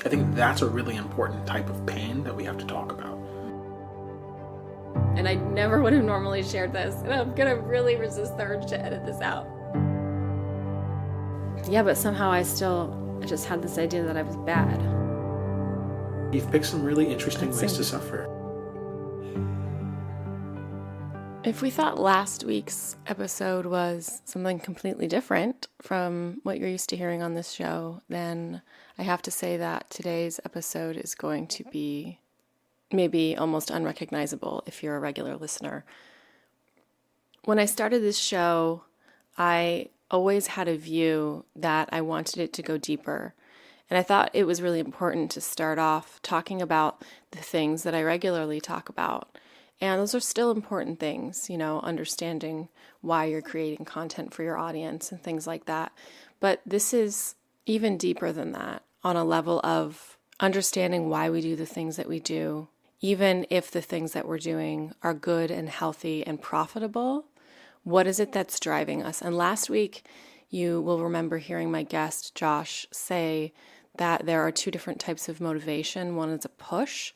I think that's a really important type of pain that we have to talk about. And I never would have normally shared this, and I'm gonna really resist the urge to edit this out. Yeah, but somehow I just had this idea that I was bad. You've picked some really interesting ways to suffer. If we thought last week's episode was something completely different from what you're used to hearing on this show, then I have to say that today's episode is going to be maybe almost unrecognizable if you're a regular listener. When I started this show, I always had a view that I wanted it to go deeper. And I thought it was really important to start off talking about the things that I regularly talk about. And those are still important things, understanding why you're creating content for your audience and things like that. But this is even deeper than that, on a level of understanding why we do the things that we do, even if the things that we're doing are good and healthy and profitable. What is it that's driving us? And last week, you will remember hearing my guest, Josh, say that there are two different types of motivation. One is a push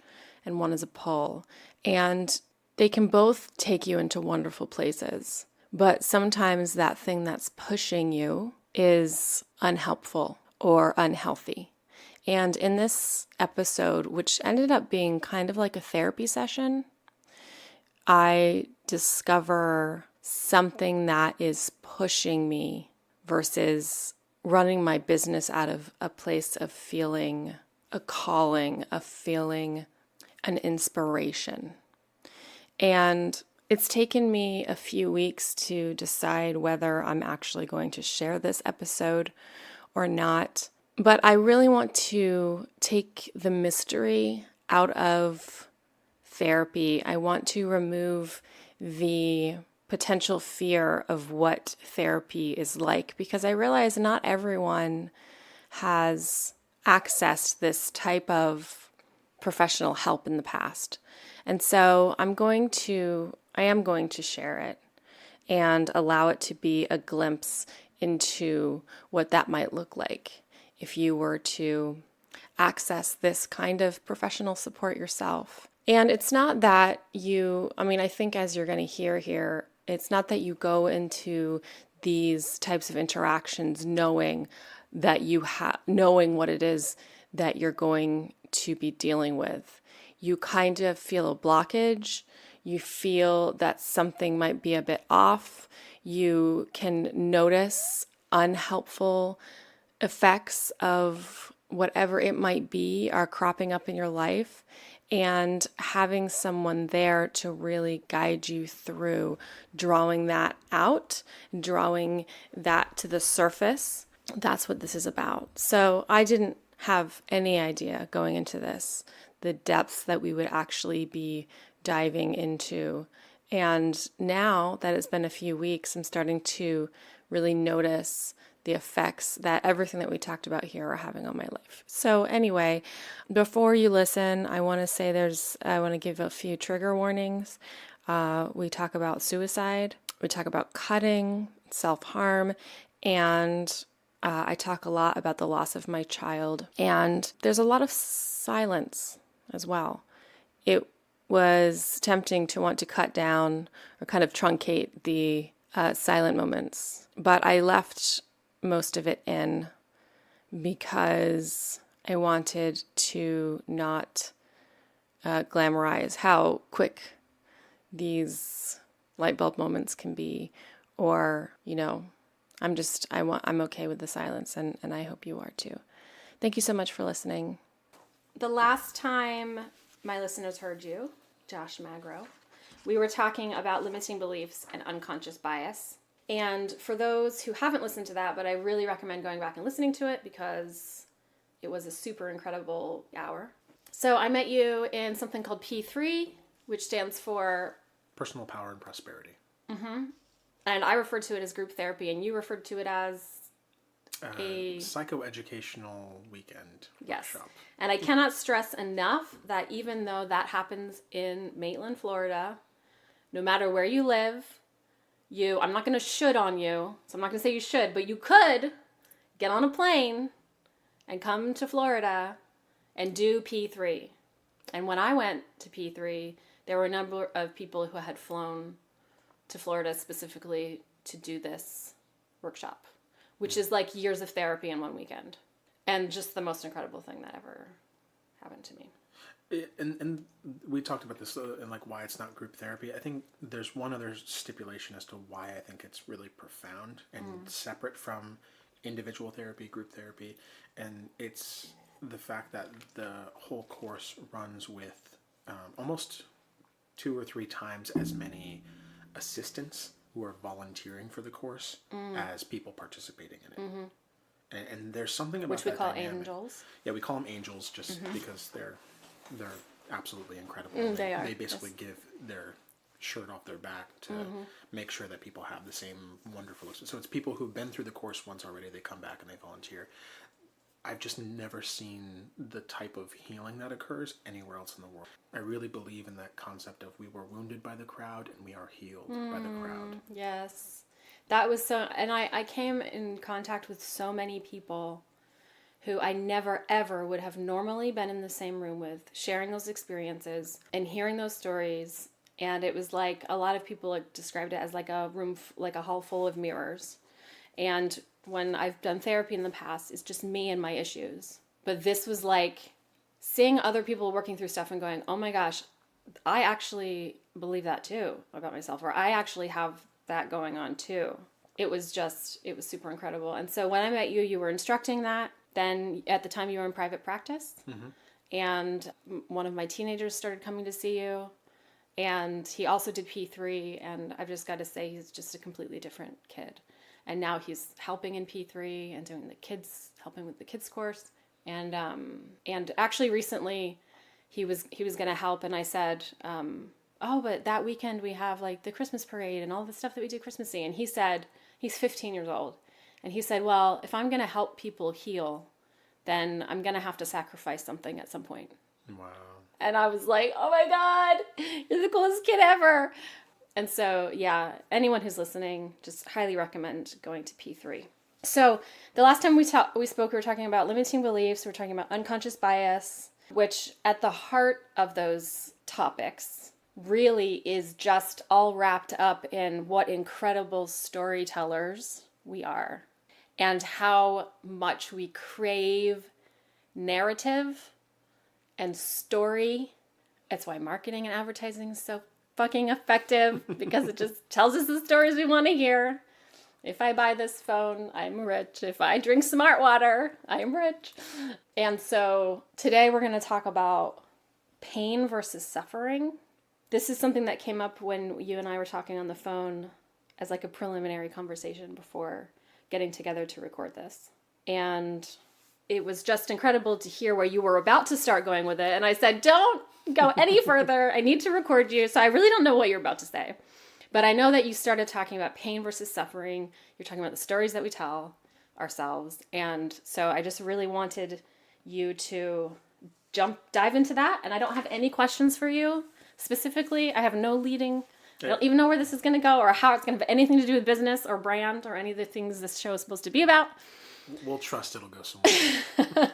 and one is a pull. And they can both take you into wonderful places. But sometimes that thing that's pushing you is unhelpful or unhealthy. And in this episode, which ended up being kind of like a therapy session, I discover something that is pushing me versus running my business out of a place of feeling a calling, of feeling an inspiration. And it's taken me a few weeks to decide whether I'm actually going to share this episode or not. But I really want to take the mystery out of therapy. I want to remove the potential fear of what therapy is like, because I realize not everyone has accessed this type of professional help in the past. And so I am going to share it and allow it to be a glimpse into what that might look like if you were to access this kind of professional support yourself. And it's not that I think as you're going to hear here, it's not that you go into these types of interactions knowing that knowing what it is that you're going to be dealing with. You kind of feel a blockage. You feel that something might be a bit off. You can notice unhelpful effects of whatever it might be are cropping up in your life. And having someone there to really guide you through drawing that out, drawing that to the surface, that's what this is about. So I didn't have any idea going into this, the depths that we would actually be diving into. And now that it's been a few weeks, I'm starting to really notice the effects that everything that we talked about here are having on my life. So anyway, before you listen, I want to say I want to give a few trigger warnings. We talk about suicide, we talk about cutting, self-harm, and I talk a lot about the loss of my child. And there's a lot of silence as well. It was tempting to want to cut down or kind of truncate the silent moments, but I left most of it in because I wanted to not glamorize how quick these light bulb moments can be, or I'm okay with the silence, and I hope you are too. Thank you so much for listening. The last time my listeners heard you, Josh Magro, we were talking about limiting beliefs and unconscious bias. And for those who haven't listened to that, but I really recommend going back and listening to it because it was a super incredible hour. So I met you in something called P3, which stands for Personal Power and Prosperity. Mm-hmm. And I referred to it as group therapy, and you referred to it as a psychoeducational weekend workshop. And I cannot stress enough that even though that happens in Maitland, Florida, no matter where you live, I'm not going to should on you, so I'm not going to say you should, but you could get on a plane and come to Florida and do P3. And when I went to P3, there were a number of people who had flown to Florida specifically to do this workshop, which is like years of therapy in one weekend. And just the most incredible thing that ever happened to me. And we talked about this and like why it's not group therapy. I think there's one other stipulation as to why I think it's really profound and separate from individual therapy, group therapy, and it's the fact that the whole course runs with almost 2 or 3 times as many assistants who are volunteering for the course as people participating in it. And there's something about which we that call dynamic. Angels. Yeah, we call them angels just because they're absolutely incredible. They are. They basically give their shirt off their back to make sure that people have the same wonderful experience. So it's people who've been through the course once already, they come back and they volunteer. I've just never seen the type of healing that occurs anywhere else in the world. I really believe in that concept of we were wounded by the crowd and we are healed by the crowd. Yes. That was so, and I came in contact with so many people who I never ever would have normally been in the same room with, sharing those experiences and hearing those stories. And it was like, a lot of people described it as like a room, like a hall full of mirrors. And when I've done therapy in the past, it's just me and my issues. But this was like seeing other people working through stuff and going, oh my gosh, I actually believe that too about myself, or I actually have that going on too. It was super incredible. And so when I met you, you were instructing that. Then at the time you were in private practice. And one of my teenagers started coming to see you. And he also did P3. And I've just got to say, he's just a completely different kid. And now he's helping in P3 and helping with the kids course. And actually recently he was going to help. And I said, oh, but that weekend we have like the Christmas parade and all the stuff that we do Christmassy. And he said, he's 15 years old. And he said, well, if I'm going to help people heal, then I'm going to have to sacrifice something at some point. Wow. And I was like, oh my God, you're the coolest kid ever. And so, yeah, anyone who's listening, just highly recommend going to P3. So the last time we spoke, we were talking about limiting beliefs. We were talking about unconscious bias, which at the heart of those topics really is just all wrapped up in what incredible storytellers we are and how much we crave narrative and story. It's why marketing and advertising is so fucking effective, because it just tells us the stories we want to hear. If I buy this phone, I'm rich. If I drink smart water, I'm rich. And so today we're going to talk about pain versus suffering. This is something that came up when you and I were talking on the phone as like a preliminary conversation before getting together to record this. And it was just incredible to hear where you were about to start going with it. And I said, don't go any further. I need to record you. So I really don't know what you're about to say. But I know that you started talking about pain versus suffering. You're talking about the stories that we tell ourselves. And so I just really wanted you to dive into that. And I don't have any questions for you specifically. I have no leading. I don't even know where this is going to go or how it's going to have anything to do with business or brand or any of the things this show is supposed to be about. We'll trust it'll go somewhere.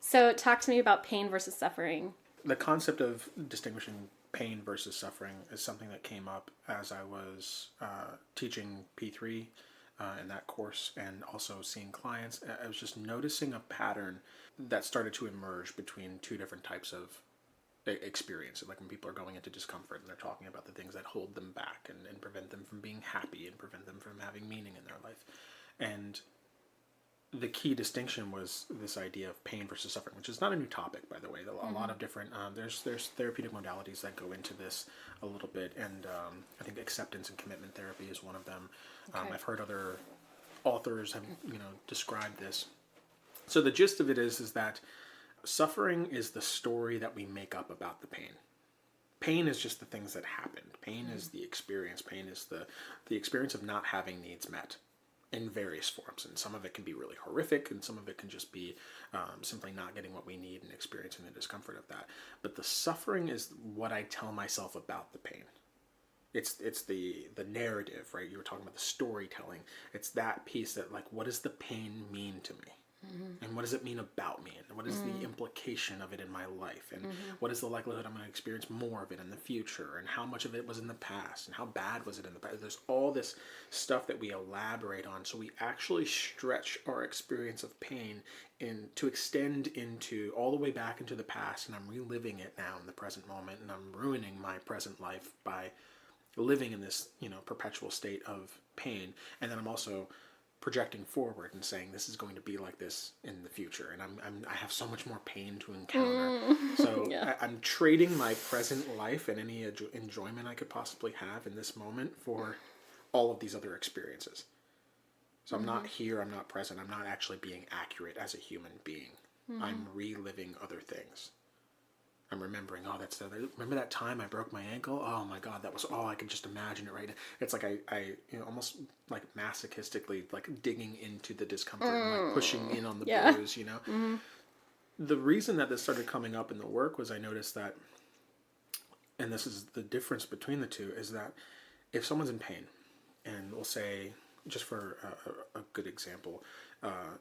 So talk to me about pain versus suffering. The concept of distinguishing pain versus suffering is something that came up as I was teaching P3 in that course and also seeing clients. I was just noticing a pattern that started to emerge between two different types of experience. Like when people are going into discomfort and they're talking about the things that hold them back and prevent them from being happy and prevent them from having meaning in their life. And the key distinction was this idea of pain versus suffering, which is not a new topic, by the way. A lot of different, there's therapeutic modalities that go into this a little bit, and I think acceptance and commitment therapy is one of them. Okay. I've heard other authors have described this. So the gist of it is that suffering is the story that we make up about the pain. Pain is just the things that happened. Pain is the experience. Pain is the experience of not having needs met in various forms. And some of it can be really horrific, and some of it can just be simply not getting what we need and experiencing the discomfort of that. But the suffering is what I tell myself about the pain. It's the narrative, right? You were talking about the storytelling. It's that piece that, like, what does the pain mean to me? And what does it mean about me? And what is the implication of it in my life? And what is the likelihood I'm going to experience more of it in the future? And how much of it was in the past? And how bad was it in the past? There's all this stuff that we elaborate on. So we actually stretch our experience of pain to extend into all the way back into the past. And I'm reliving it now in the present moment. And I'm ruining my present life by living in this, perpetual state of pain. And then I'm also projecting forward and saying this is going to be like this in the future, and I have so much more pain to encounter. So Yeah. I'm trading my present life and any enjoyment I could possibly have in this moment for all of these other experiences. So I'm not here, I'm not present, I'm not actually being accurate as a human being. I'm reliving other things. I'm remembering, remember that time I broke my ankle? Oh my God, that was, I can just imagine it right now. It's like I almost like masochistically like digging into the discomfort and like pushing in on the bruise, The reason that this started coming up in the work was I noticed that, and this is the difference between the two, is that if someone's in pain, and we'll say, just for a good example,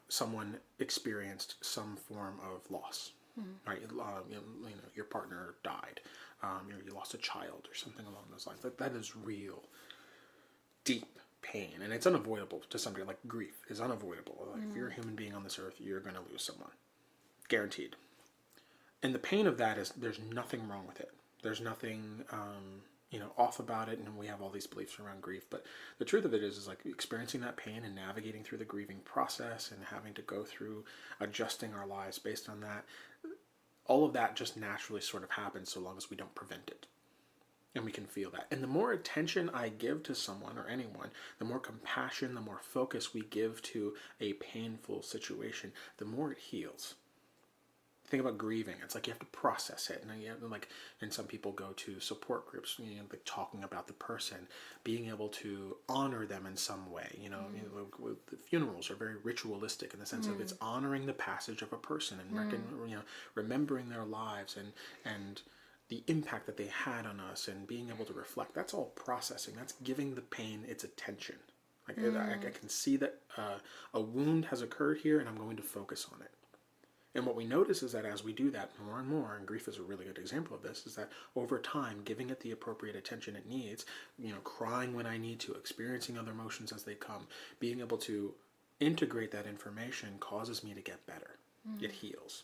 someone experienced some form of loss. Right, your partner died, you lost a child or something along those lines. That is real, deep pain, and it's unavoidable to some degree. Like grief is unavoidable. Like if you're a human being on this earth, you're going to lose someone, guaranteed. And the pain of that is there's nothing wrong with it. There's nothing off about it, and we have all these beliefs around grief. But the truth of it is like experiencing that pain and navigating through the grieving process and having to go through adjusting our lives based on that. All of that just naturally sort of happens so long as we don't prevent it. And we can feel that. And the more attention I give to someone or anyone, the more compassion, the more focus we give to a painful situation, the more it heals. Think about grieving. It's like you have to process it, and you have to, and some people go to support groups, like talking about the person, being able to honor them in some way. The funerals are very ritualistic in the sense of it's honoring the passage of a person and remembering their lives and the impact that they had on us and being able to reflect. That's all processing. That's giving the pain its attention. I can see that a wound has occurred here, and I'm going to focus on it. And what we notice is that as we do that more and more, and grief is a really good example of this, is that over time, giving it the appropriate attention it needs, crying when I need to, experiencing other emotions as they come, being able to integrate that information causes me to get better. It heals.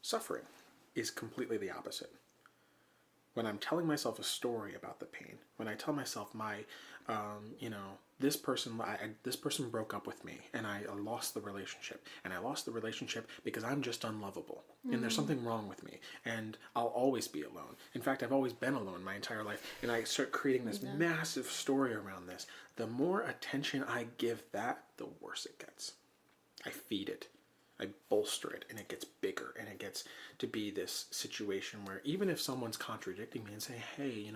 Suffering is completely the opposite. When I'm telling myself a story about the pain, when I tell myself this person broke up with me and I lost the relationship, and I lost the relationship because I'm just unlovable and there's something wrong with me and I'll always be alone. In fact, I've always been alone my entire life, and I start creating this massive story around this. The more attention I give that, the worse it gets. I feed it. I bolster it, and it gets bigger, and it gets to be this situation where even if someone's contradicting me and saying, hey,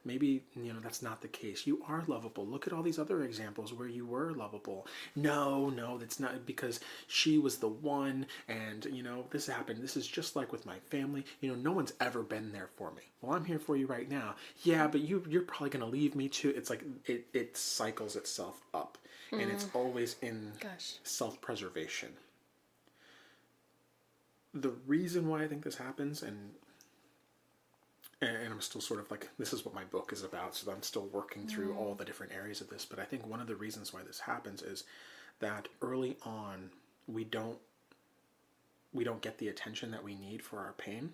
maybe, that's not the case. You are lovable. Look at all these other examples where you were lovable. No, that's not, because she was the one, and, this happened. This is just like with my family. No one's ever been there for me. Well, I'm here for you right now. Yeah, but you're probably going to leave me too. It's like it cycles itself up, and it's always in self-preservation. The reason why I think this happens, and I'm still sort of this is what my book is about, so I'm still working through all the different areas of this, but I think one of the reasons why this happens is that early on we don't get the attention that we need for our pain,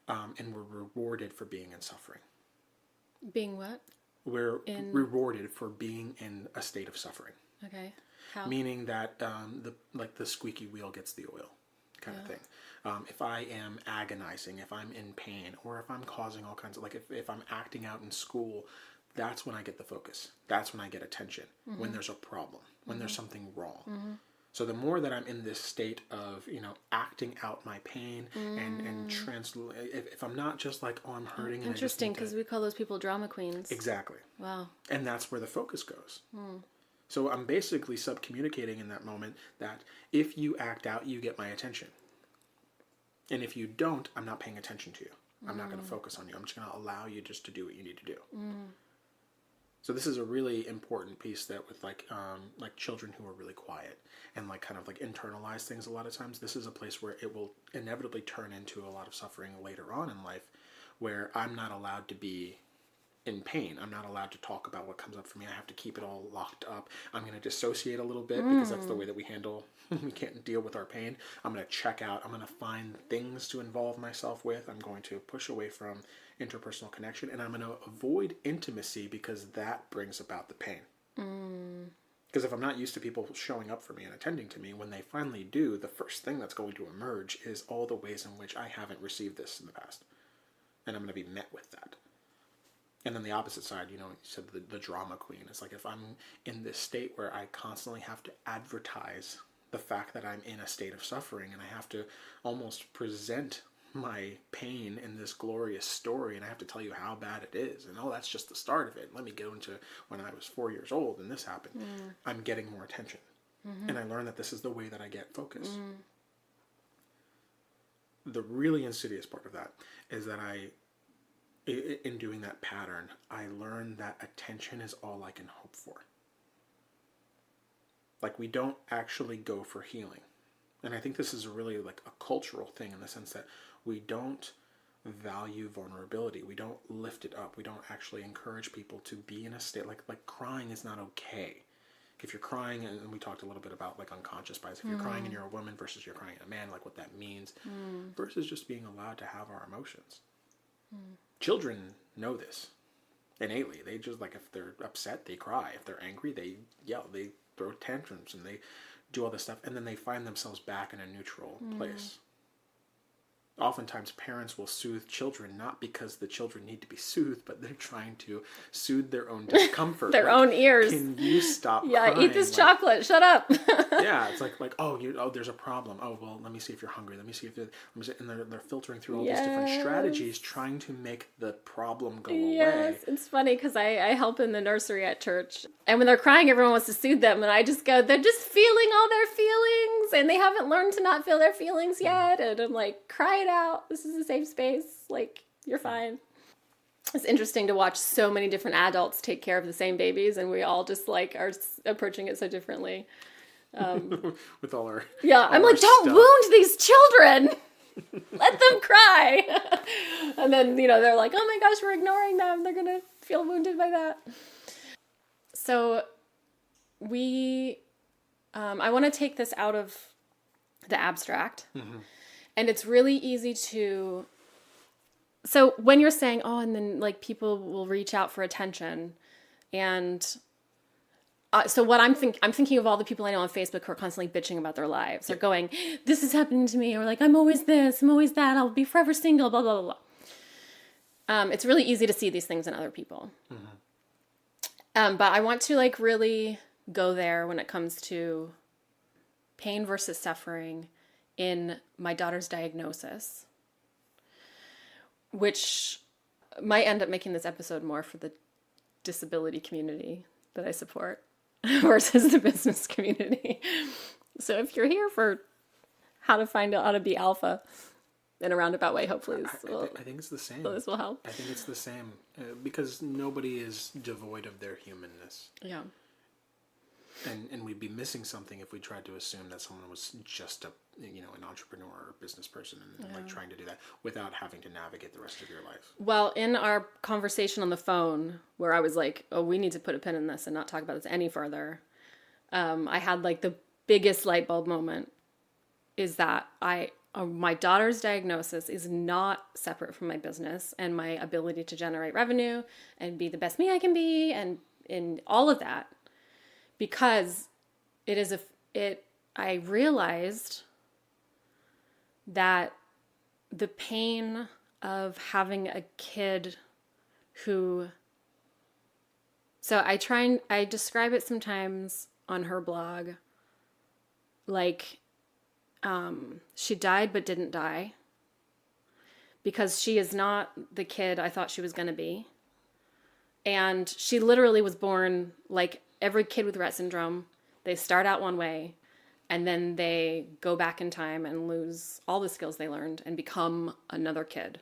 and we're rewarded for being in suffering. Being what? We're rewarded for being in a state of suffering. Okay. How? Meaning that the squeaky wheel gets the oil. Kind of thing. If I am agonizing, if I'm in pain, or if I'm causing all kinds of, if I'm acting out in school, that's when I get the focus. That's when I get attention. When there's a problem, when there's something wrong. So the more that I'm in this state of, acting out my pain and if I'm not just I'm hurting. Interesting, because we call those people drama queens. Exactly. Wow. And that's where the focus goes. So I'm basically subcommunicating in that moment that if you act out, you get my attention. And if you don't, I'm not paying attention to you. I'm not going to focus on you. I'm just going to allow you just to do what you need to do. So this is a really important piece that with like children who are really quiet and like kind of like internalize things a lot of times, this is a place where it will inevitably turn into a lot of suffering later on in life, where I'm not allowed to be in pain. I'm not allowed to talk about what comes up for me. I have to keep it all locked up. I'm going to dissociate a little bit because that's the way that we can't deal with our pain. I'm going to check out. I'm going to find things to involve myself with. I'm going to push away from interpersonal connection, and I'm going to avoid intimacy because that brings about the pain. Because if I'm not used to people showing up for me and attending to me, when they finally do, the first thing that's going to emerge is all the ways in which I haven't received this in the past. And I'm going to be met with that. And then the opposite side, you said the drama queen. It's like if I'm in this state where I constantly have to advertise the fact that I'm in a state of suffering, and I have to almost present my pain in this glorious story, and I have to tell you how bad it is, and that's just the start of it. Let me go into when I was 4 years old and this happened. I'm getting more attention. And I learned that this is the way that I get focus. The really insidious part of that is that in doing that pattern, I learned that attention is all I can hope for. Like, we don't actually go for healing. And I think this is really like a cultural thing in the sense that we don't value vulnerability. We don't lift it up. We don't actually encourage people to be in a state like crying is not okay. If you're crying, and we talked a little bit about like unconscious bias, if you're crying and you're a woman versus you're crying and a man, like what that means, versus just being allowed to have our emotions. Children know this innately. They just, like, if they're upset, they cry. If they're angry, they yell. They throw tantrums and they do all this stuff, and then they find themselves back in a neutral place. Oftentimes parents will soothe children not because the children need to be soothed, but they're trying to soothe their own discomfort. Their own ears. Can you stop Yeah, crying? eat this chocolate. Shut up. Yeah, it's like there's a problem. Oh, well, let me see if you're hungry. Let me see if and they're filtering through all these different strategies, trying to make the problem go away. Yes, it's funny because I help in the nursery at church, and when they're crying, everyone wants to soothe them, and I just go, they're just feeling all their feelings, and they haven't learned to not feel their feelings yet, and I'm like, cry it out. This is a safe space. Like, you're fine. It's interesting to watch so many different adults take care of the same babies, and we all just like are approaching it so differently. With all our I'm like, don't wound these children. Let them cry. And then they're like, oh my gosh, we're ignoring them. They're gonna feel wounded by that. So I want to take this out of the abstract. And it's really easy to... So when you're saying, and then like people will reach out for attention, and so what I'm thinking of all the people I know on Facebook who are constantly bitching about their lives. They're going, this is happening to me, or like, I'm always this, I'm always that, I'll be forever single, blah, blah, blah, blah. It's really easy to see these things in other people. But I want to like really go there when it comes to pain versus suffering in my daughter's diagnosis, which might end up making this episode more for the disability community that I support versus the business community. So if you're here for how to find out how to be alpha in a roundabout way, hopefully I think it's the same. This will help. I think it's the same because nobody is devoid of their humanness. Yeah. And we'd be missing something if we tried to assume that someone was just an entrepreneur or a business person and like trying to do that without having to navigate the rest of your life. Well, in our conversation on the phone where I was like, oh, we need to put a pin in this and not talk about this any further. I had like the biggest light bulb moment is that my daughter's diagnosis is not separate from my business and my ability to generate revenue and be the best me I can be and in all of that. Because I realized that the pain of having a kid so I describe it sometimes on her blog, like, she died but didn't die because she is not the kid I thought she was going to be. And she literally was born like every kid with Rett syndrome. They start out one way and then they go back in time and lose all the skills they learned and become another kid.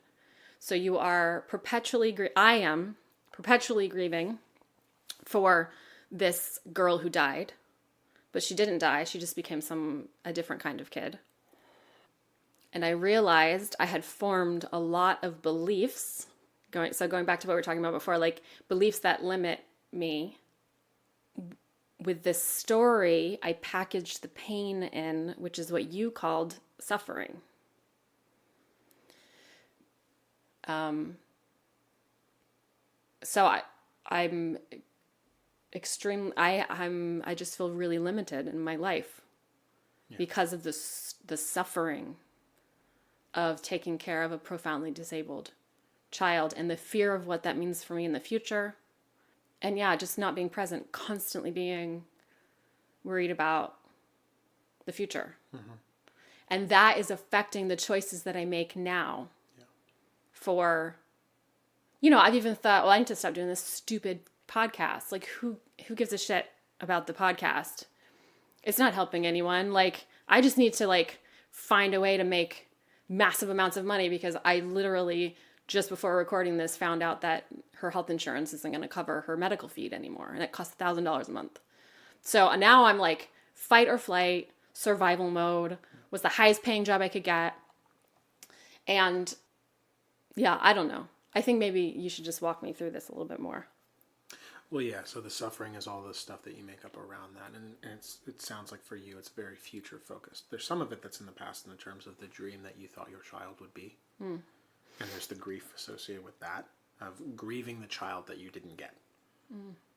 So you are I am perpetually grieving for this girl who died, but she didn't die. She just became a different kind of kid. And I realized I had formed a lot of beliefs, going back to what we were talking about before, like beliefs that limit me. With this story, I packaged the pain in, which is what you called suffering. So I'm extremely, I just feel really limited in my life because of the suffering of taking care of a profoundly disabled child and the fear of what that means for me in the future. And just not being present, constantly being worried about the future. Mm-hmm. And that is affecting the choices that I make now for, I've even thought, well, I need to stop doing this stupid podcast. Like, who gives a shit about the podcast? It's not helping anyone. Like, I just need to, find a way to make massive amounts of money, because I literally, just before recording this, found out that her health insurance isn't going to cover her medical feed anymore. And it costs $1,000 a month. So now I'm like fight or flight, survival mode, was the highest paying job I could get. And I don't know. I think maybe you should just walk me through this a little bit more. Well, so the suffering is all the stuff that you make up around that. And it sounds like for you, it's very future focused. There's some of it that's in the past in the terms of the dream that you thought your child would be. And there's the grief associated with that, of grieving the child that you didn't get.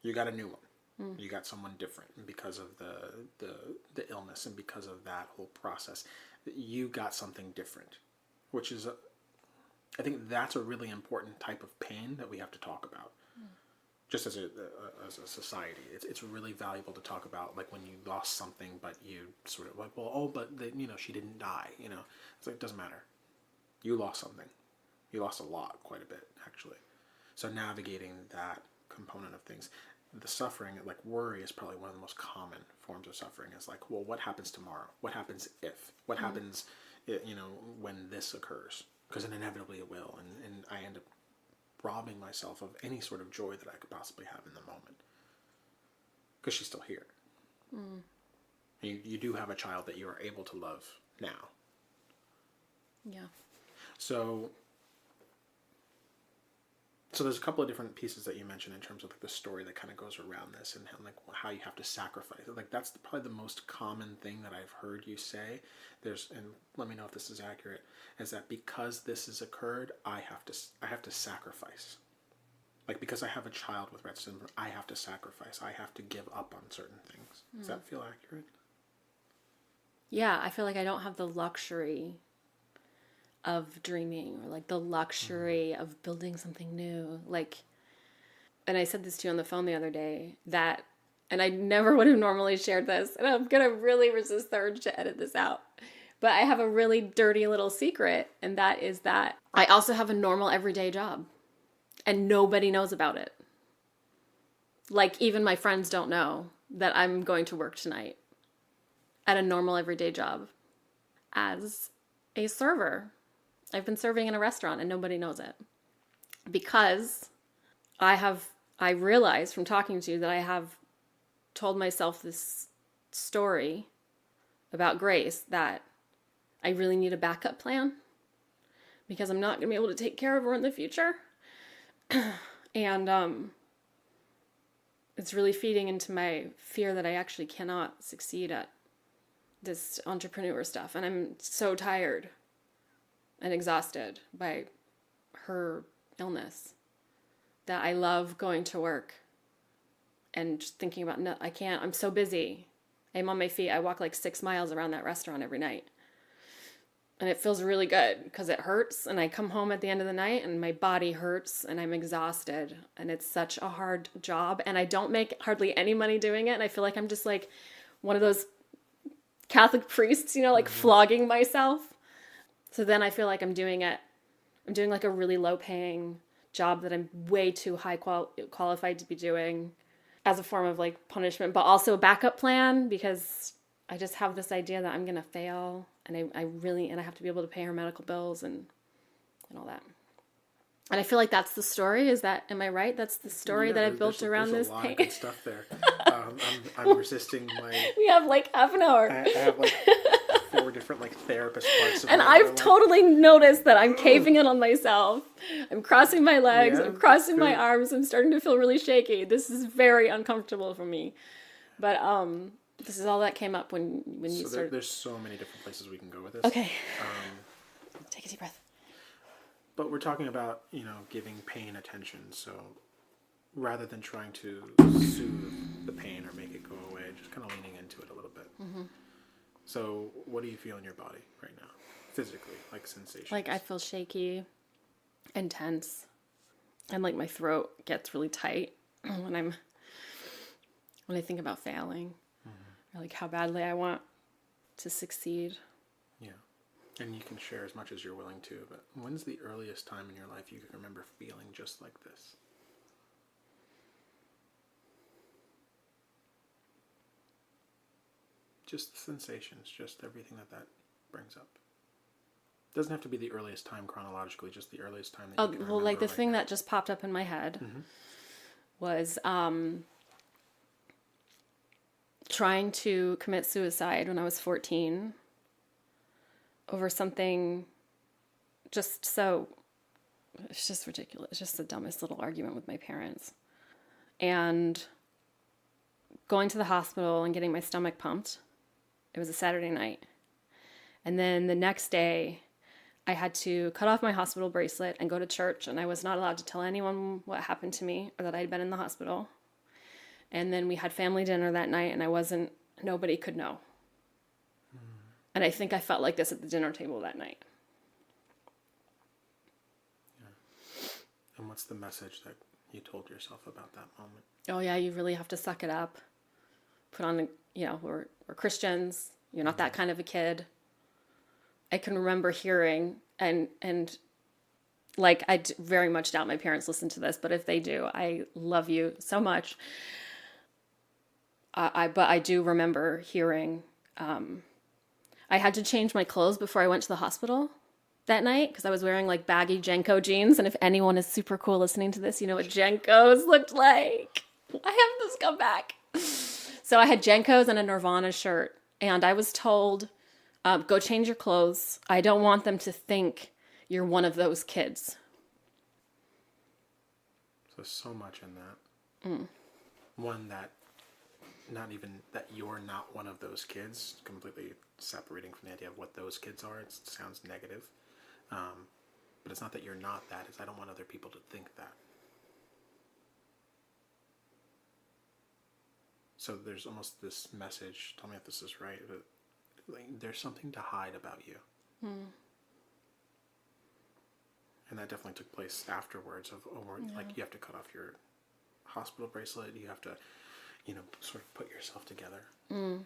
You got a new one. You got someone different, and because of the illness and because of that whole process, you got something different, which is, I think that's a really important type of pain that we have to talk about. Just as a society, it's really valuable to talk about, like when you lost something, but you sort of like, but she didn't die. It's like, it doesn't matter. You lost something. You lost a lot, quite a bit, actually. So navigating that component of things, the suffering, like worry, is probably one of the most common forms of suffering. Is like, well, what happens tomorrow? What happens if? What happens, when this occurs? Because inevitably it will, and I end up robbing myself of any sort of joy that I could possibly have in the moment. Because she's still here. You do have a child that you are able to love now. Yeah. So there's a couple of different pieces that you mentioned in terms of like the story that kind of goes around this, and how you have to sacrifice. Like that's probably the most common thing that I've heard you say. And let me know if this is accurate, is that because this has occurred, I have to sacrifice. Like, because I have a child with Rett syndrome, I have to sacrifice. I have to give up on certain things. Does that feel accurate? Yeah, I feel like I don't have the luxury of dreaming, or like the luxury of building something new. And I said this to you on the phone the other day, and I never would have normally shared this, and I'm going to really resist the urge to edit this out. But I have a really dirty little secret, and that is that I also have a normal everyday job, and nobody knows about it. Like, even my friends don't know that I'm going to work tonight at a normal everyday job as a server. I've been serving in a restaurant and nobody knows it, because I realized from talking to you that I have told myself this story about Grace, that I really need a backup plan because I'm not going to be able to take care of her in the future. And it's really feeding into my fear that I actually cannot succeed at this entrepreneur stuff. And I'm so tired and exhausted by her illness that I love going to work and just thinking about, no, I can't, I'm so busy. I'm on my feet. I walk like 6 miles around that restaurant every night. And it feels really good because it hurts. And I come home at the end of the night and my body hurts and I'm exhausted. And it's such a hard job. And I don't make hardly any money doing it. And I feel like I'm just like one of those Catholic priests, flogging myself. So then I feel like I'm doing like a really low paying job that I'm way too high qualified to be doing as a form of like punishment, but also a backup plan, because I just have this idea that I'm going to fail, and I have to be able to pay her medical bills and all that. And I feel like that's the story. Am I right? That's the story that I built around this pain. There's a lot pain. of good stuff there. I'm resisting my... We have like half an hour. I have like 4 different like therapist parts of And my I've life. totally noticed that I'm caving in on myself. I'm crossing my legs. Yeah, I'm crossing my good. arms. I'm starting to feel really shaky. This is very uncomfortable for me. But this is all that came up when you started. There's so many different places we can go with this. Okay. Take a deep breath. But we're talking about, giving pain attention. So rather than trying to soothe the pain or make it go away, just kind of leaning into it a little bit. Mm-hmm. So what do you feel in your body right now? Physically, like sensations? Like I feel shaky and tense. And like my throat gets really tight when I think about failing. Mm-hmm. Or like how badly I want to succeed. Yeah. And you can share as much as you're willing to, but when's the earliest time in your life you can remember feeling just like this? Just the sensations, just everything that brings up. Doesn't have to be the earliest time chronologically, just the earliest time that you can remember. Like the thing that just popped up in my head was trying to commit suicide when I was 14 over something it's just ridiculous. It's just the dumbest little argument with my parents. And going to the hospital and getting my stomach pumped. It was a Saturday night. And then the next day, I had to cut off my hospital bracelet and go to church, and I was not allowed to tell anyone what happened to me or that I'd been in the hospital. And then we had family dinner that night, and nobody could know. And I think I felt like this at the dinner table that night. Yeah. And what's the message that you told yourself about that moment? Oh yeah, you really have to suck it up. Put on, we're Christians. You're not that kind of a kid. I can remember hearing, and like, I very much doubt my parents listen to this, but if they do, I love you so much. But I do remember hearing, I had to change my clothes before I went to the hospital that night because I was wearing like baggy Jenko jeans. And if anyone is super cool listening to this, you know what Jenkos looked like. I have this come back. So I had Jenkos and a Nirvana shirt. And I was told, go change your clothes. I don't want them to think you're one of those kids. So much in that. One that, not even that you're not one of those kids, completely separating from the idea of what those kids are. It sounds negative. But it's not that you're not that. It's I don't want other people to think that. So there's almost this message, tell me if this is right, but like, there's something to hide about you. And that definitely took place afterwards like you have to cut off your hospital bracelet, you have to, sort of put yourself together. In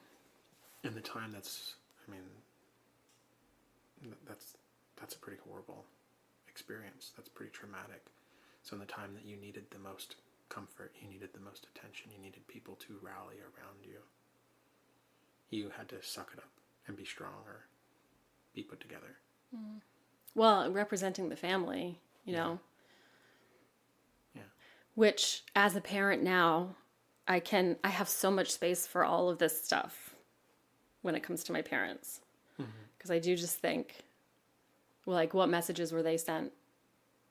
the time that's a pretty horrible experience. That's pretty traumatic. So in the time that you needed the most comfort, you needed the most attention, you needed people to rally around you, you had to suck it up and be strong or be put together. Well, representing the family, know. Yeah. Which, as a parent now, I have so much space for all of this stuff when it comes to my parents. Because I do just think, well, like, what messages were they sent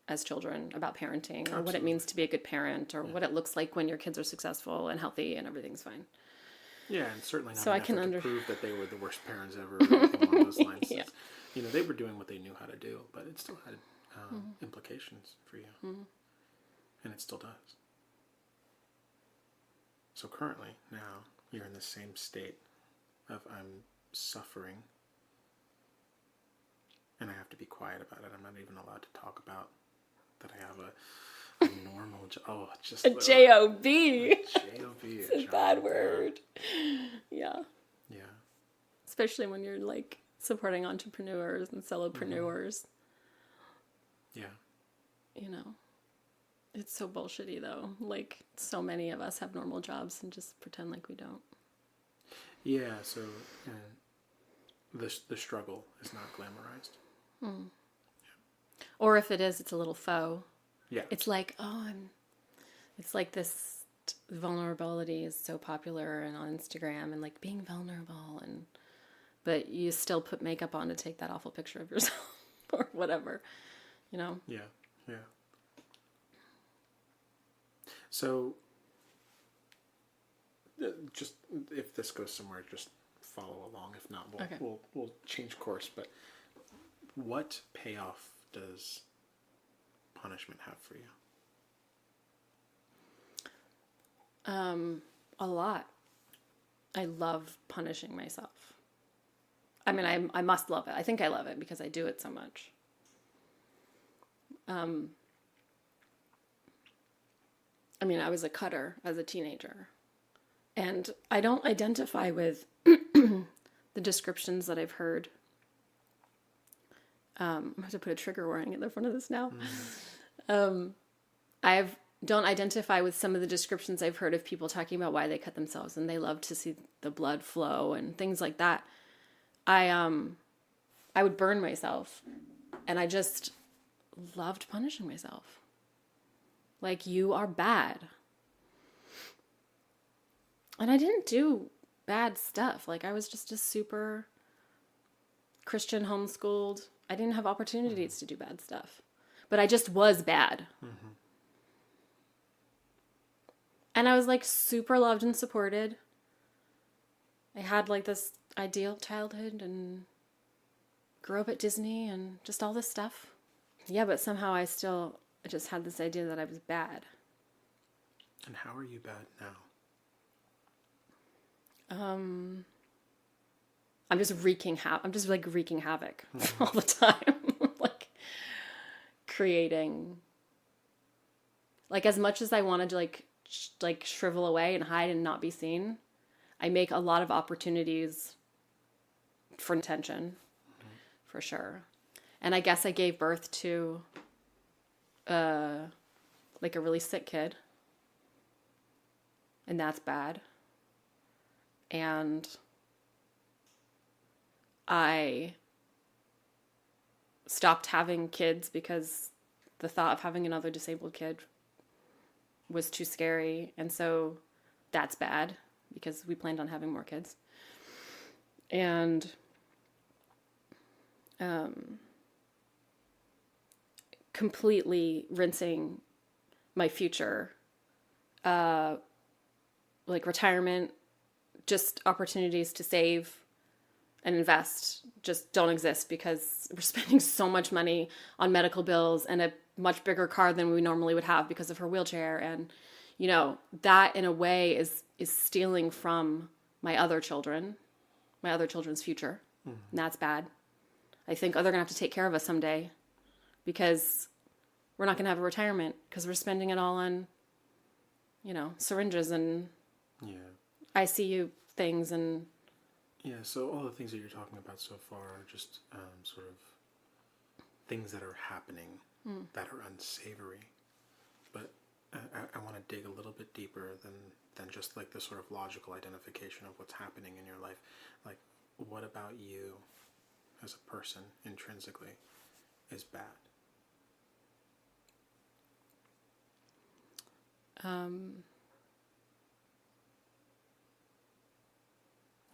as children about parenting, or what it means to be a good parent, or what it looks like when your kids are successful and healthy and everything's fine. Yeah, and certainly not so an I can effort to prove that they were the worst parents ever, or anything along those lines. Yeah. They were doing what they knew how to do, but it still had implications for you. And it still does. So currently, now, you're in the same state of I'm suffering, and I have to be quiet about it. I'm not even allowed to talk about that I have a normal job. Oh, just a J-O-B. J-O-B. It's a bad word. Yeah. Yeah. Especially when you're like supporting entrepreneurs and solopreneurs. Yeah. It's so bullshitty though. Like, so many of us have normal jobs and just pretend like we don't. Yeah, so the struggle is not glamorized. Or if it is, it's a little faux. Yeah. It's like, it's like this vulnerability is so popular and on Instagram and like being vulnerable but you still put makeup on to take that awful picture of yourself or whatever, you know? Yeah. Yeah. So, just if this goes somewhere, just follow along. If not, Okay. we'll change course. But what payoff does punishment have for you? A lot. I love punishing myself. I mean, I must love it. I think I love it because I do it so much. I mean, I was a cutter as a teenager. And I don't identify with the descriptions that I've heard. I'm going to have to put a trigger warning in the front of this now. I don't identify with some of the descriptions I've heard of people talking about why they cut themselves and they love to see the blood flow and things like that. I would burn myself, and I just loved punishing myself. Like, you are bad. And I didn't do bad stuff. Like, I was just a super Christian homeschooled. I didn't have opportunities to do bad stuff. But I just was bad. Mm-hmm. And I was like super loved and supported. I had like this ideal childhood and grew up at Disney and just all this stuff. Yeah, but somehow I just had this idea that I was bad. And how are you bad now? I'm just wreaking havoc all the time. Like creating, like, as much as I wanted to like shrivel away and hide and not be seen, I make a lot of opportunities for attention, for sure. And I guess I gave birth to like a really sick kid. And that's bad. And I stopped having kids because the thought of having another disabled kid was too scary. And so that's bad because we planned on having more kids. And completely rinsing my future, like retirement, just opportunities to save and invest just don't exist because we're spending so much money on medical bills and a much bigger car than we normally would have because of her wheelchair. And, you know, that in a way is stealing from my other children's future. Mm-hmm. And that's bad. I think, they're going to have to take care of us someday because we're not going to have a retirement because we're spending it all on, you know, syringes and ICU things and... Yeah, so all the things that you're talking about so far are just sort of things that are happening that are unsavory. But I want to dig a little bit deeper than just like the sort of logical identification of what's happening in your life. Like, what about you as a person intrinsically is bad?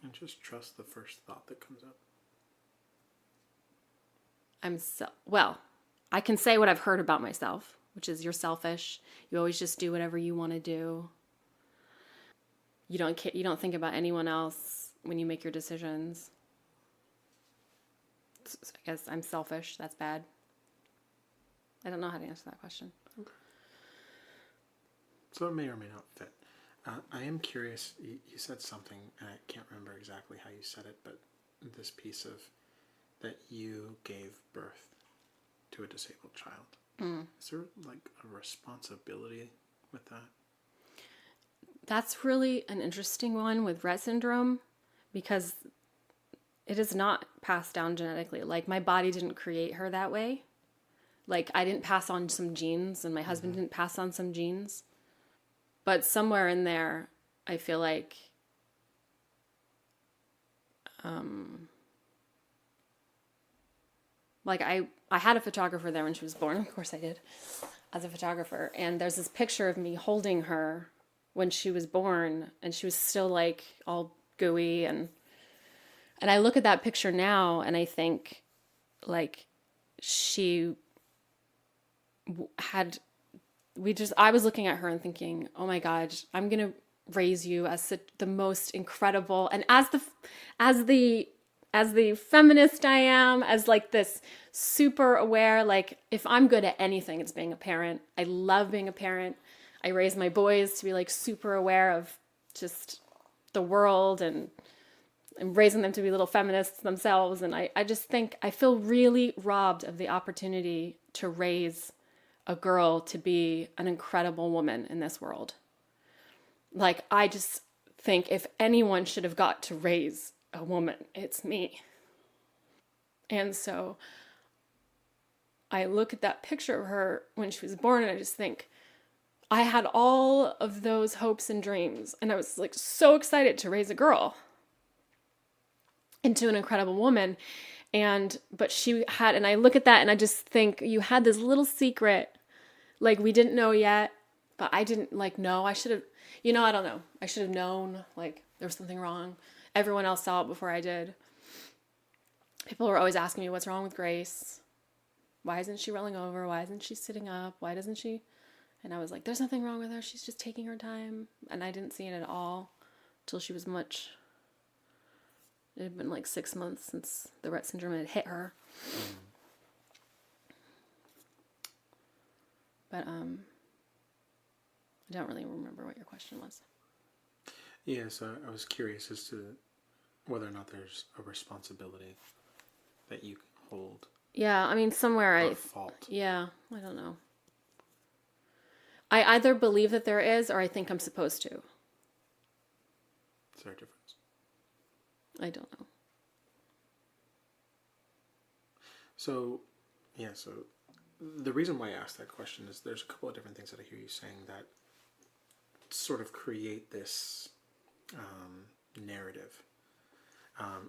And just trust the first thought that comes up. I can say what I've heard about myself, which is you're selfish. You always just do whatever you want to do. You don't think about anyone else when you make your decisions. I guess I'm selfish. That's bad. I don't know how to answer that question. Okay. So it may or may not fit. I am curious, you said something, and I can't remember exactly how you said it, but this piece of that you gave birth to a disabled child. Is there like a responsibility with that? That's really an interesting one with Rett syndrome because it is not passed down genetically. Like, my body didn't create her that way. Like, I didn't pass on some genes and my husband didn't pass on some genes. But somewhere in there, I feel like Like I had a photographer there when she was born. Of course I did, as a photographer. And there's this picture of me holding her when she was born, and she was still like all gooey, and I look at that picture now and I think like she had I was looking at her and thinking, "Oh my God, I'm going to raise you as the most incredible, and as the as the feminist I am, as like this super aware, like if I'm good at anything, it's being a parent. I love being a parent. I raise my boys to be like super aware of just the world and raising them to be little feminists themselves. And I just think I feel really robbed of the opportunity to raise a girl to be an incredible woman in this world. Like, I just think if anyone should have got to raise a woman, it's me. And so I look at that picture of her when she was born and I just think, I had all of those hopes and dreams, and I was like so excited to raise a girl into an incredible woman. But she had, and I look at that and I just think, you had this little secret, like we didn't know yet, but I didn't like know. I should have, I don't know. I should have known like there was something wrong. Everyone else saw it before I did. People were always asking me, what's wrong with Grace? Why isn't she rolling over? Why isn't she sitting up? Why doesn't she? And I was like, there's nothing wrong with her. She's just taking her time. And I didn't see it at all till she was it had been like 6 months since the Rett syndrome had hit her. But I don't really remember what your question was. Yeah, so I was curious as to whether or not there's a responsibility that you hold. Yeah, I mean, somewhere fault. Yeah, I don't know. I either believe that there is, or I think I'm supposed to. Is there a difference? I don't know. So the reason why I asked that question is there's a couple of different things that I hear you saying that sort of create this narrative,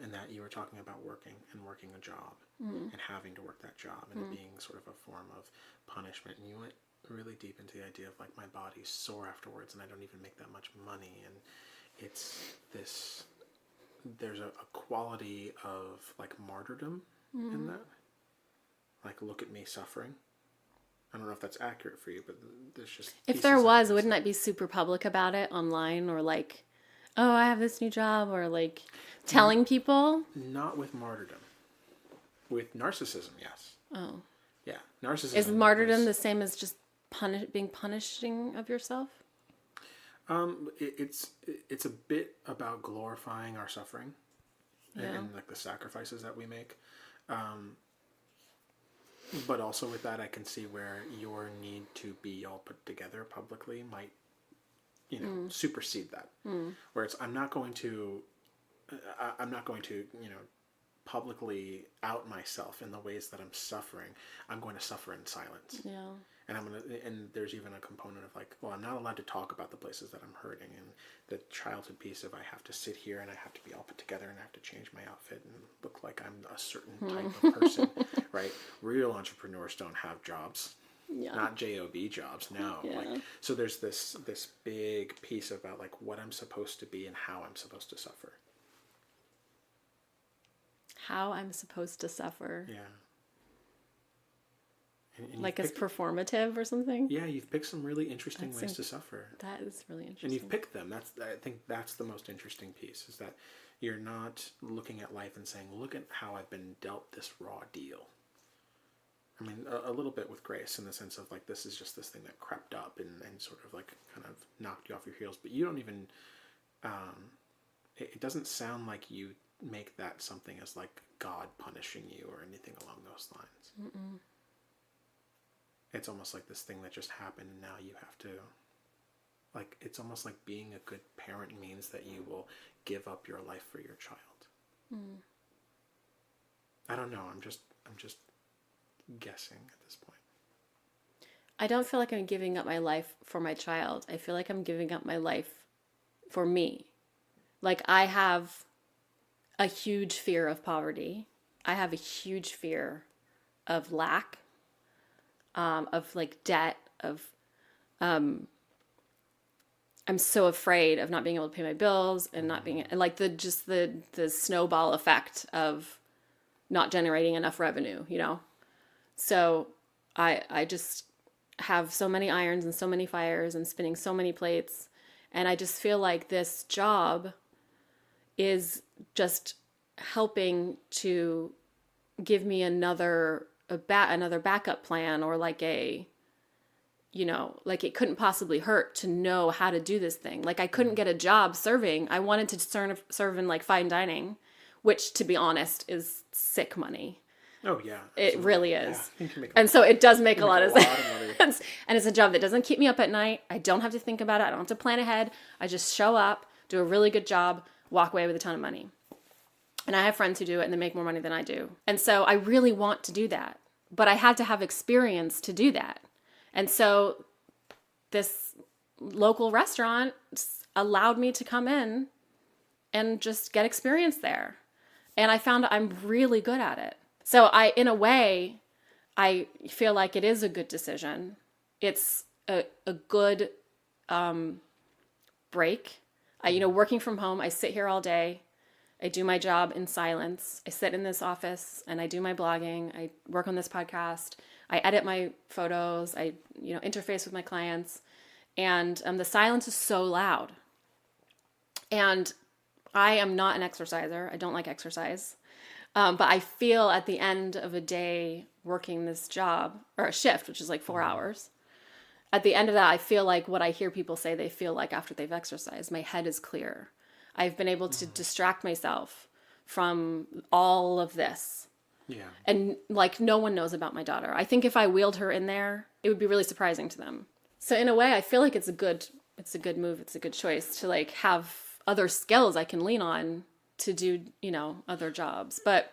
in that you were talking about working a job and having to work that job and it being sort of a form of punishment, and you went really deep into the idea of like my body's sore afterwards and I don't even make that much money, and it's this, there's a quality of like martyrdom in that, like look at me suffering. I don't know if that's accurate for you, but there's just, if there was, wouldn't I be super public about it online, or like, oh, I have this new job, or like telling people? Not with martyrdom. With narcissism, yes. Oh. Yeah, narcissism. Is martyrdom the same as just being punishing of yourself? It's a bit about glorifying our suffering, and like the sacrifices that we make. But also with that, I can see where your need to be all put together publicly might, supersede that. Where it's, I'm not going to, publicly out myself in the ways that I'm suffering. I'm going to suffer in silence. Yeah. And there's even a component of like, well, I'm not allowed to talk about the places that I'm hurting, and the childhood piece of I have to sit here and I have to be all put together and I have to change my outfit and look like I'm a certain type of person, right? Real entrepreneurs don't have jobs, not job jobs. No, like, so there's this big piece about like what I'm supposed to be and how I'm supposed to suffer. How I'm supposed to suffer. Yeah. And like it's performative or something? Yeah, you've picked some really interesting ways to suffer. That is really interesting. And you've picked them. I think that's the most interesting piece, is that you're not looking at life and saying, look at how I've been dealt this raw deal. I mean, a little bit with Grace, in the sense of like, this is just this thing that crept up and sort of like kind of knocked you off your heels. But you don't even, it doesn't sound like you make that something as like God punishing you or anything along those lines. Mm-mm. It's almost like this thing that just happened and now you have to, like, it's almost like being a good parent means that you will give up your life for your child. I don't know. I'm just guessing at this point. I don't feel like I'm giving up my life for my child. I feel like I'm giving up my life for me. Like, I have a huge fear of poverty. I have a huge fear of lack, of like debt, of I'm so afraid of not being able to pay my bills and not being, and like the snowball effect of not generating enough revenue, you know? So I just have so many irons and so many fires and spinning so many plates. And I just feel like this job is just helping to give me another backup plan, or like like it couldn't possibly hurt to know how to do this thing. Like I couldn't get a job serving. I wanted to serve in like fine dining, which to be honest is sick money. Oh yeah. It really is. Yeah, you can make and so it does make a lot of money. sense. And it's a job that doesn't keep me up at night. I don't have to think about it. I don't have to plan ahead. I just show up, do a really good job, walk away with a ton of money. And I have friends who do it and they make more money than I do. And so I really want to do that, but I had to have experience to do that. And so this local restaurant allowed me to come in and just get experience there. And I found I'm really good at it. So in a way, I feel like it is a good decision. It's a good break. Working from home, I sit here all day. I do my job in silence. I sit in this office and I do my blogging. I work on this podcast. I edit my photos. I, interface with my clients. And the silence is so loud. And I am not an exerciser. I don't like exercise. But I feel at the end of a day working this job, or a shift, which is like 4 hours, at the end of that, I feel like what I hear people say they feel like after they've exercised. My head is clear. I've been able to distract myself from all of this. Yeah. And like no one knows about my daughter. I think if I wheeled her in there, it would be really surprising to them. So in a way, I feel like it's a good move. It's a good choice to like have other skills I can lean on to do, other jobs. But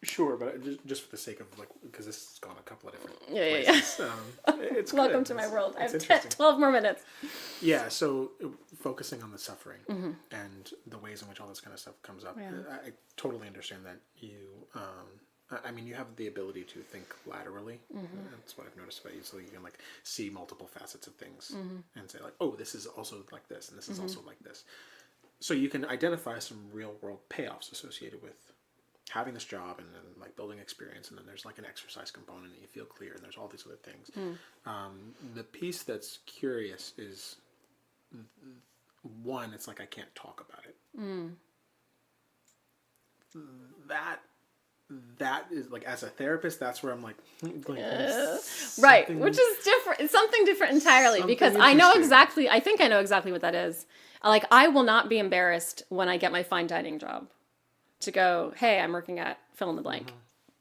sure, but just for the sake of like, because this has gone a couple of different places. Yeah. It's welcome to my world. I have 12 more minutes. Yeah, so focusing on the suffering and the ways in which all this kind of stuff comes up. Yeah. I totally understand that you, you have the ability to think laterally. That's what I've noticed about you. So you can like see multiple facets of things and say like, oh, this is also like this, and this is also like this. So you can identify some real world payoffs associated with having this job and then like building experience, and then there's like an exercise component and you feel clear, and there's all these other things. The piece that's curious is one, it's like I can't talk about it. That is like, as a therapist, that's where I'm like right, which is different. It's something different entirely, because I think I know exactly what that is. Like, I will not be embarrassed when I get my fine dining job to go, hey, I'm working at fill in the blank.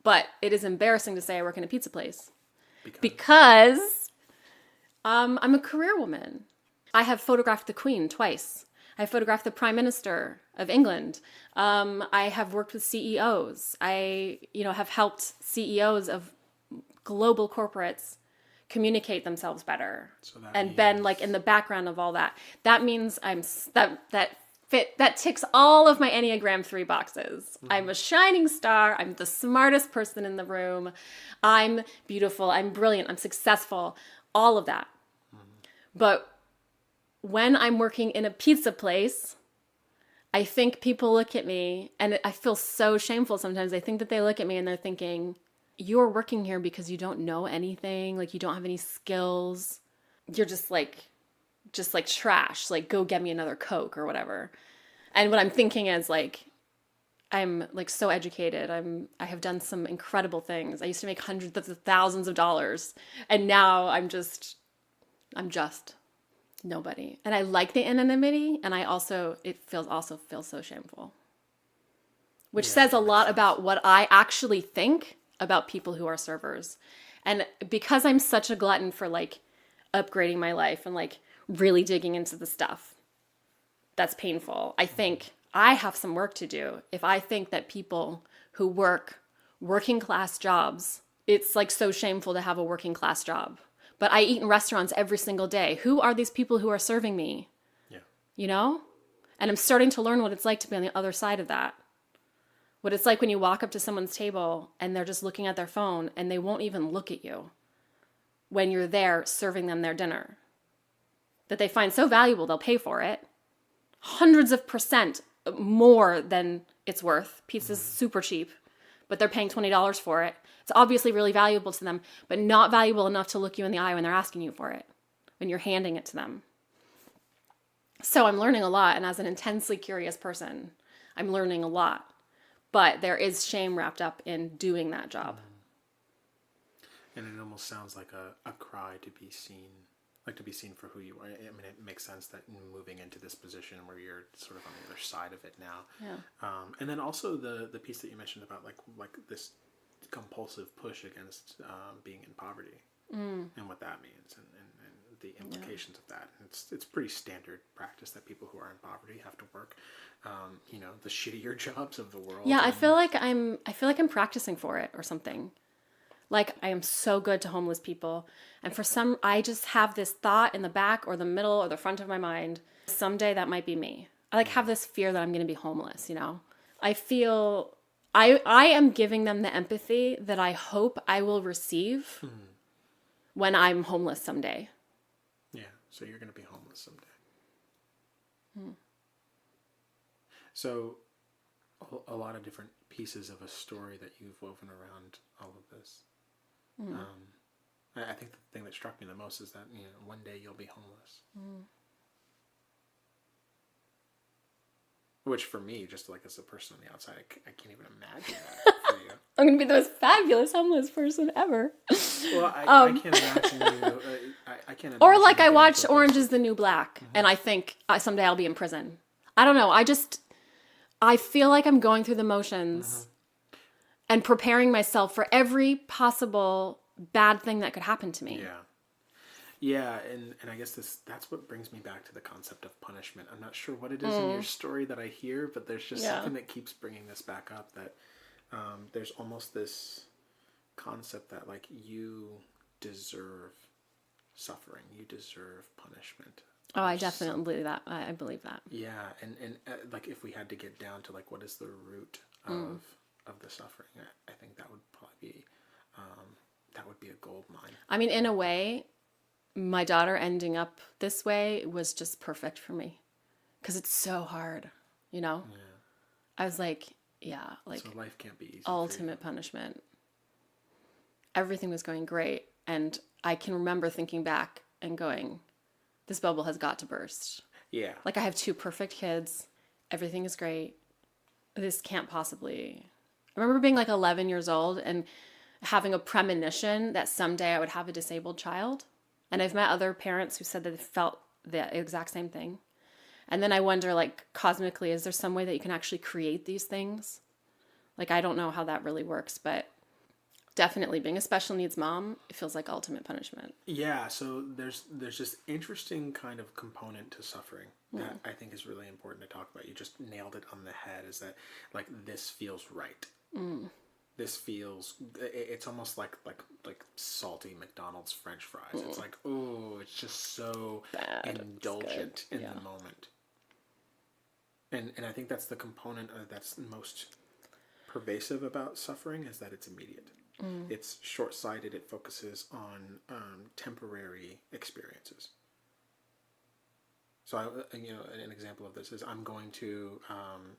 But it is embarrassing to say I work in a pizza place because I'm a career woman. I have photographed the Queen twice. I photographed the Prime Minister of England. I have worked with CEOs. I, have helped CEOs of global corporates communicate themselves better, and been like in the background of all that. That means that ticks all of my Enneagram 3 boxes. I'm a shining star. I'm the smartest person in the room. I'm beautiful. I'm brilliant. I'm successful. All of that. But when I'm working in a pizza place, I think people look at me, and I feel so shameful sometimes. I think that they look at me and they're thinking, you're working here because you don't know anything. Like, you don't have any skills. You're just like trash. Like, go get me another Coke or whatever. And what I'm thinking is like, I'm like so educated. I have done some incredible things. I used to make hundreds of thousands of dollars, and now I'm just nobody. And I like the anonymity, and it feels so shameful. Which says a lot about what I actually think about people who are servers. And because I'm such a glutton for like upgrading my life and like really digging into the stuff that's painful, I think I have some work to do. If I think that people who work working class jobs, it's like so shameful to have a working class job. But I eat in restaurants every single day. Who are these people who are serving me? Yeah. And I'm starting to learn what it's like to be on the other side of that. What it's like when you walk up to someone's table and they're just looking at their phone and they won't even look at you when you're there serving them their dinner. That they find so valuable, they'll pay for it. Hundreds of % more than it's worth. Pizza's super cheap, but they're paying $20 for it. It's obviously really valuable to them, but not valuable enough to look you in the eye when they're asking you for it, when you're handing it to them. So I'm learning a lot, and as an intensely curious person, I'm learning a lot. But there is shame wrapped up in doing that job. And it almost sounds like a cry to be seen, like to be seen for who you are. I mean, it makes sense that moving into this position where you're sort of on the other side of it now. Yeah. And then also the piece that you mentioned about like this compulsive push against being in poverty and what that means and the implications of that. And it's pretty standard practice that people who are in poverty have to work, the shittier jobs of the world. Yeah, I feel like I'm practicing for it or something. Like I am so good to homeless people. And I just have this thought in the back or the middle or the front of my mind. Someday that might be me. I have this fear that I'm going to be homeless, I feel I am giving them the empathy that I hope I will receive when I'm homeless someday. Yeah, so you're going to be homeless someday. So a lot of different pieces of a story that you've woven around all of this. I think the thing that struck me the most is that one day you'll be homeless. Which for me, just like as a person on the outside, I can't even imagine that for you. I'm going to be the most fabulous homeless person ever. Well, I can't imagine you. I can't imagine. Or like I watched Orange is the New Black, and I think someday I'll be in prison. I don't know. I feel like I'm going through the motions and preparing myself for every possible bad thing that could happen to me. Yeah, and I guess that's what brings me back to the concept of punishment. I'm not sure what it is in your story that I hear, but there's just something that keeps bringing this back up, that there's almost this concept that like you deserve suffering, you deserve punishment. Oh, I definitely believe that. I believe that. Yeah, and like if we had to get down to like what is the root of the suffering, I think that would probably be a gold mine. I mean, in a way, my daughter ending up this way was just perfect for me, because it's so hard, Yeah. I was like, so life can't be easy. Ultimate punishment. Everything was going great, and I can remember thinking back and going, this bubble has got to burst. Yeah. Like I have 2 perfect kids. Everything is great. This can't possibly. I remember being like 11 years old and having a premonition that someday I would have a disabled child. And I've met other parents who said that they felt the exact same thing. And then I wonder, like, cosmically, is there some way that you can actually create these things? Like, I don't know how that really works, but definitely being a special needs mom, it feels like ultimate punishment. Yeah, so there's this interesting kind of component to suffering that I think is really important to talk about. You just nailed it on the head, is that like this feels right. This feels, it's almost like salty McDonald's French fries. It's like, oh, it's just so bad, indulgent in the moment. And I think that's the component that's most pervasive about suffering, is that it's immediate. It's short-sighted. It focuses on temporary experiences. So, an example of this is I'm going to, I'm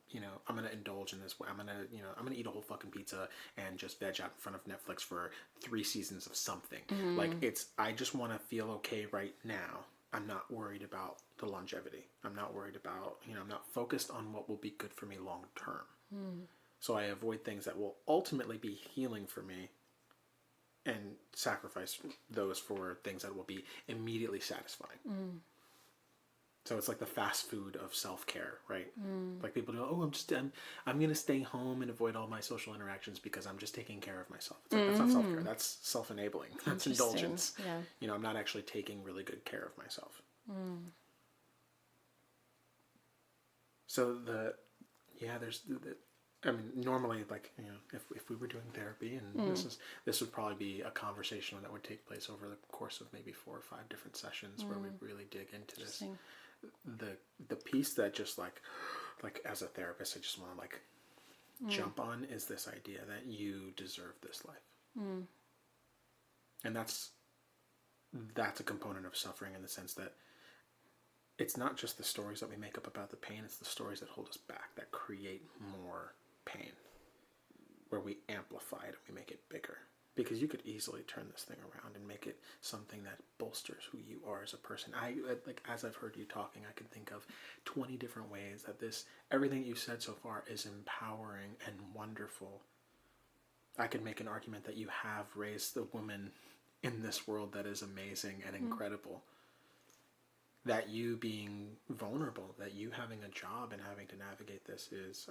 going to indulge in this way. I'm going to eat a whole fucking pizza and just veg out in front of Netflix for 3 seasons of something. Like I just want to feel okay right now. I'm not worried about the longevity. I'm not worried about, I'm not focused on what will be good for me long term. So I avoid things that will ultimately be healing for me and sacrifice those for things that will be immediately satisfying. So it's like the fast food of self-care, right? Like people do, I'm going to stay home and avoid all my social interactions because I'm just taking care of myself. It's like, that's not self-care. That's self-enabling. That's indulgence. Yeah. I'm not actually taking really good care of myself. So normally, like, if we were doing therapy, and this would probably be a conversation that would take place over the course of maybe 4 or 5 different sessions where we really dig into this. The piece that just like as a therapist, I just want to like jump on is this idea that you deserve this life. And that's a component of suffering, in the sense that it's not just the stories that we make up about the pain, it's the stories that hold us back, that create more pain, where we amplify it and we make it bigger. Because you could easily turn this thing around and make it something that bolsters who you are as a person. As I've heard you talking, I can think of 20 different ways that everything you've said so far is empowering and wonderful. I could make an argument that you have raised the woman in this world that is amazing and incredible. That you being vulnerable, that you having a job and having to navigate this is,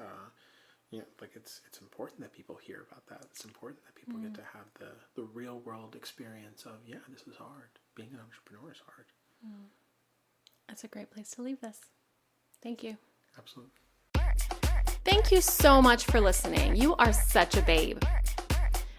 it's important that people hear about that. It's important that people get to have the real world experience of, this is hard. Being an entrepreneur is hard. That's a great place to leave this. Thank you. Absolutely. Thank you so much for listening. You are such a babe.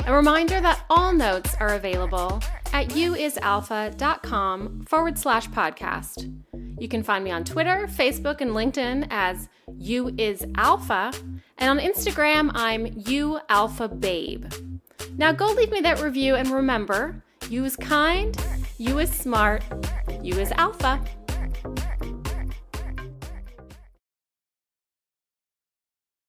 A reminder that all notes are available at youisalpha.com/podcast. You can find me on Twitter, Facebook, and LinkedIn as youisalpha, and on Instagram, I'm youalphababe. Now go leave me that review, and remember, you is kind, you is smart, you is alpha.